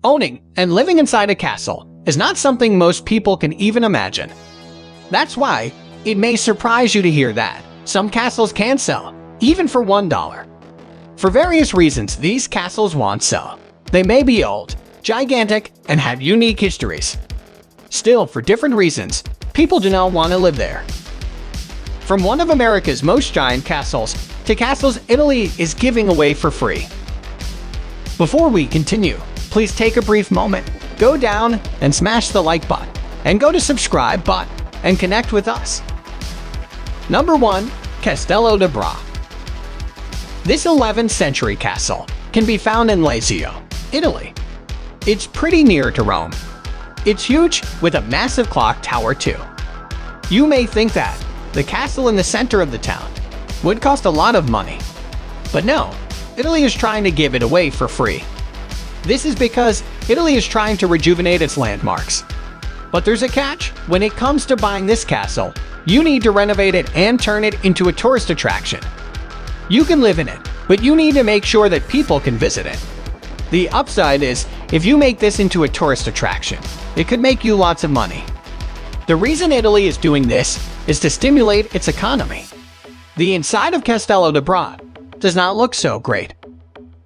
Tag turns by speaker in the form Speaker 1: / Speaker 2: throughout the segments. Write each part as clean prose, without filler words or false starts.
Speaker 1: Owning and living inside a castle is not something most people can even imagine. That's why it may surprise you to hear that some castles can sell, even for $1. For various reasons, these castles won't sell. They may be old, gigantic, and have unique histories. Still, for different reasons, people do not want to live there. From one of America's most giant castles to castles Italy is giving away for free. Before we continue, please take a brief moment, go down and smash the like button, and go to subscribe button and connect with us. Number 1. Castello di Bra. This 11th century castle can be found in Lazio, Italy. It's pretty near to Rome. It's huge, with a massive clock tower too. You may think that the castle in the center of the town would cost a lot of money. But no, Italy is trying to give it away for free. This is because Italy is trying to rejuvenate its landmarks. But there's a catch. When it comes to buying this castle, you need to renovate it and turn it into a tourist attraction. You can live in it, but you need to make sure that people can visit it. The upside is, if you make this into a tourist attraction, it could make you lots of money. The reason Italy is doing this is to stimulate its economy. The inside of Castello di Bra does not look so great.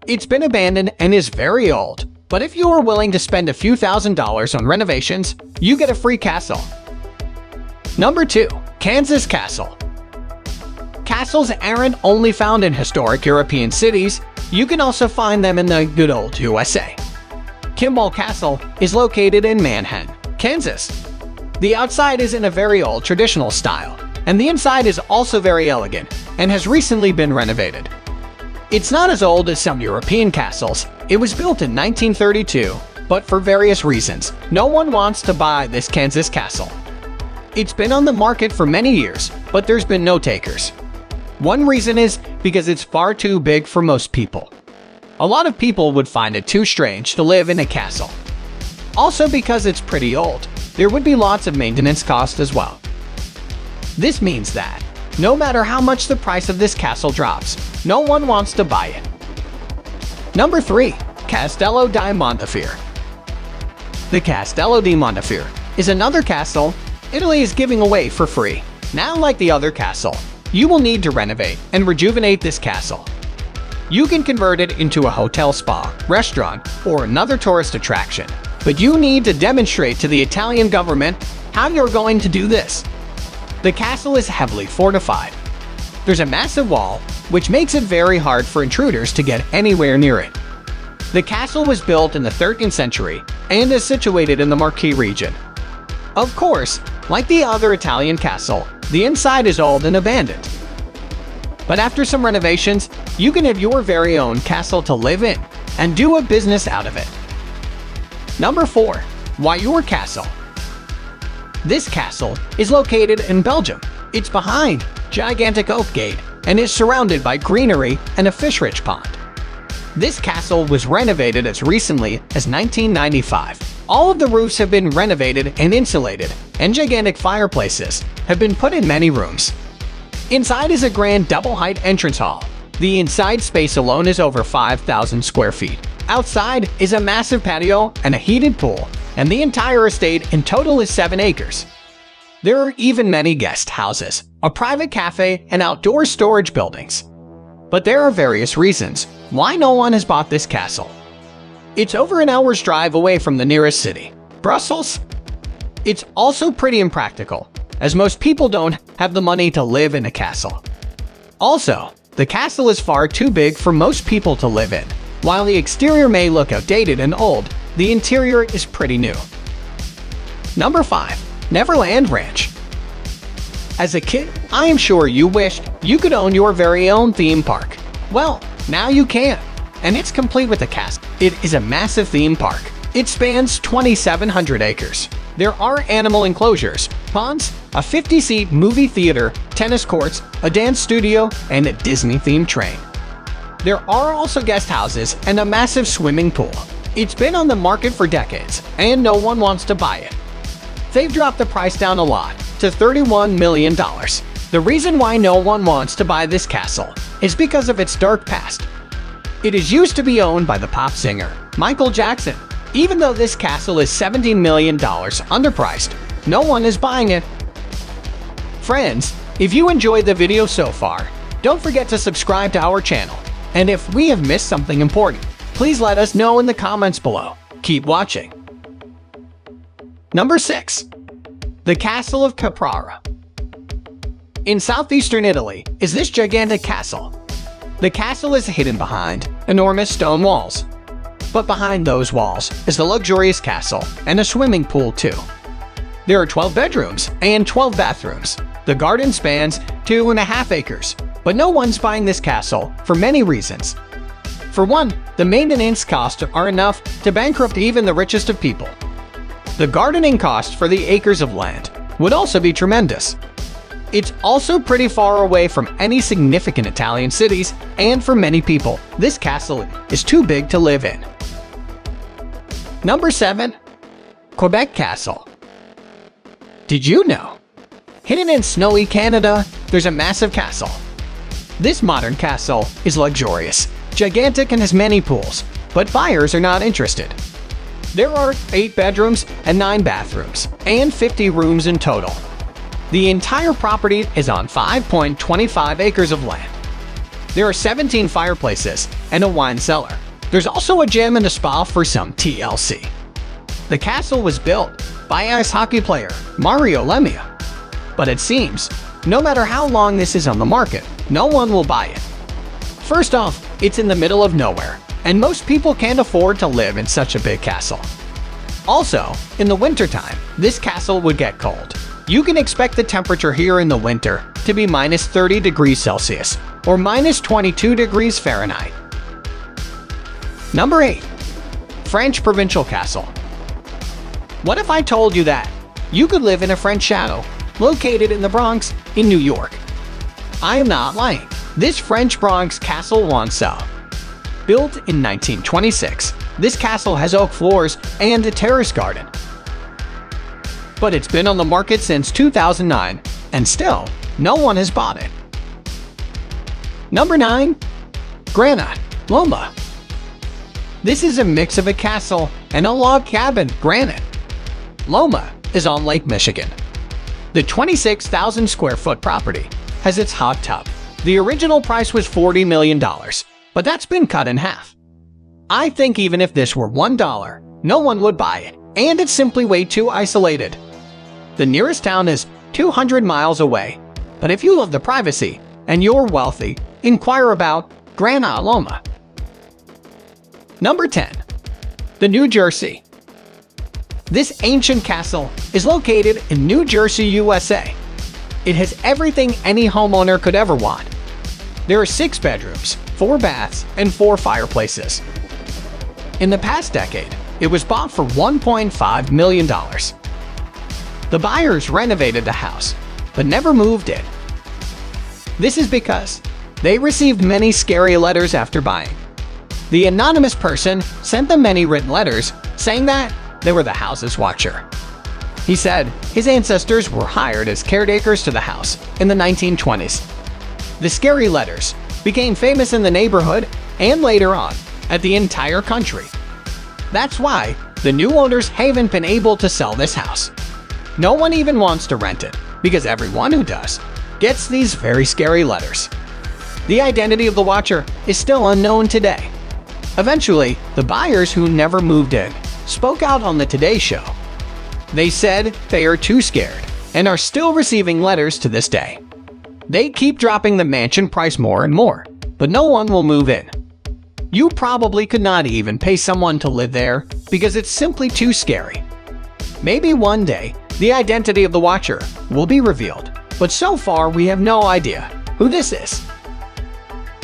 Speaker 1: It's been abandoned and is very old, but if you are willing to spend a few $1,000s on renovations, you get a free castle. Number 2. Candies Castle. Castles aren't only found in historic European cities, you can also find them in the good old USA. Kimball Castle is located in Manhattan, Kansas. The outside is in a very old traditional style, and the inside is also very elegant and has recently been renovated. It's not as old as some European castles. It was built in 1932, but for various reasons, no one wants to buy this Candies Castle. It's been on the market for many years, but there's been no takers. One reason is because it's far too big for most people. A lot of people would find it too strange to live in a castle. Also because it's pretty old, there would be lots of maintenance costs as well. This means that, no matter how much the price of this castle drops, no one wants to buy it. Number 3. Castello di Montefiore. The Castello di Montefiore is another castle Italy is giving away for free. Now, like the other castle, you will need to renovate and rejuvenate this castle. You can convert it into a hotel, spa, restaurant, or another tourist attraction, but you need to demonstrate to the Italian government how you're going to do this. The castle is heavily fortified. There's a massive wall, which makes it very hard for intruders to get anywhere near it. The castle was built in the 13th century and is situated in the Marche region. Of course, like the other Italian castle, the inside is old and abandoned. But after some renovations, you can have your very own castle to live in and do a business out of it. Number 4. Wajor Castle. This castle is located in Belgium. It's behind gigantic oak gate and is surrounded by greenery and a fish-rich pond. This castle was renovated as recently as 1995. All of the roofs have been renovated and insulated, and gigantic fireplaces have been put in many rooms. Inside is a grand double-height entrance hall. The inside space alone is over 5,000 square feet. Outside is a massive patio and a heated pool, and the entire estate in total is 7 acres. There are even many guest houses, a private cafe, and outdoor storage buildings. But there are various reasons why no one has bought this castle. It's over an hour's drive away from the nearest city, Brussels. It's also pretty impractical, as most people don't have the money to live in a castle. Also, the castle is far too big for most people to live in. While the exterior may look outdated and old, the interior is pretty new. Number 5. Neverland Ranch. As a kid, I am sure you wished you could own your very own theme park. Well, now you can, and it's complete with a castle. It is a massive theme park. It spans 2,700 acres. There are animal enclosures, ponds, a 50-seat movie theater, tennis courts, a dance studio, and a Disney-themed train. There are also guest houses and a massive swimming pool. It's been on the market for decades, and no one wants to buy it. They've dropped the price down a lot, to $31 million. The reason why no one wants to buy this castle is because of its dark past. It is used to be owned by the pop singer Michael Jackson. Even though this castle is $17 million underpriced, no one is buying it. Friends, if you enjoyed the video so far, don't forget to subscribe to our channel. And if we have missed something important, please let us know in the comments below. Keep watching. Number 6. The Castle of Caprara. In southeastern Italy is this gigantic castle. The castle is hidden behind enormous stone walls. But behind those walls is the luxurious castle and a swimming pool too. There are 12 bedrooms and 12 bathrooms. The garden spans 2.5 acres, but no one's buying this castle for many reasons. For one, the maintenance costs are enough to bankrupt even the richest of people. The gardening cost for the acres of land would also be tremendous. It's also pretty far away from any significant Italian cities, and for many people, this castle is too big to live in. Number 7. Quebec Castle. Did you know? Hidden in snowy Canada, there's a massive castle. This modern castle is luxurious, gigantic, and has many pools, but buyers are not interested. There are 8 bedrooms and 9 bathrooms, and 50 rooms in total. The entire property is on 5.25 acres of land. There are 17 fireplaces and a wine cellar. There's also a gym and a spa for some TLC. The castle was built by ice hockey player Mario Lemieux. But it seems, no matter how long this is on the market, no one will buy it. First off, it's in the middle of nowhere, and most people can't afford to live in such a big castle. Also, in the wintertime, this castle would get cold. You can expect the temperature here in the winter to be minus 30 degrees Celsius or minus 22 degrees Fahrenheit. Number 8. French Provincial Castle. What if I told you that you could live in a French chateau located in the Bronx in New York? I am not lying. This French Bronx castle once sell. Built in 1926, this castle has oak floors and a terrace garden. But it's been on the market since 2009, and still, no one has bought it. Number 9. Granite Loma. This is a mix of a castle and a log cabin. Granite Loma is on Lake Michigan. The 26,000 square foot property has its hot tub. The original price was $40 million, but that's been cut in half. I think even if this were $1, no one would buy it, and it's simply way too isolated. The nearest town is 200 miles away, but if you love the privacy and you're wealthy, inquire about Granite Loma. Number 10. The New Jersey. This ancient castle is located in New Jersey, USA. It has everything any homeowner could ever want. There are 6 bedrooms, 4 baths, and 4 fireplaces. In the past decade, it was bought for $1.5 million. The buyers renovated the house, but never moved in. This is because they received many scary letters after buying. The anonymous person sent them many written letters saying that they were the house's watcher. He said his ancestors were hired as caretakers to the house in the 1920s. The scary letters became famous in the neighborhood and later on at the entire country. That's why the new owners haven't been able to sell this house. No one even wants to rent it because everyone who does gets these very scary letters. The identity of the watcher is still unknown today. Eventually, the buyers who never moved in spoke out on the Today Show. They said they are too scared and are still receiving letters to this day. They keep dropping the mansion price more and more, but no one will move in. You probably could not even pay someone to live there because it's simply too scary. Maybe one day, the identity of the watcher will be revealed, but so far we have no idea who this is.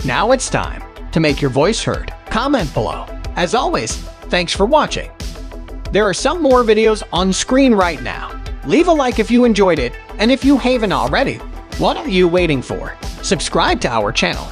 Speaker 1: Now it's time to make your voice heard. Comment below. As always, thanks for watching. There are some more videos on screen right now. Leave a like if you enjoyed it, and if you haven't already, what are you waiting for? Subscribe to our channel.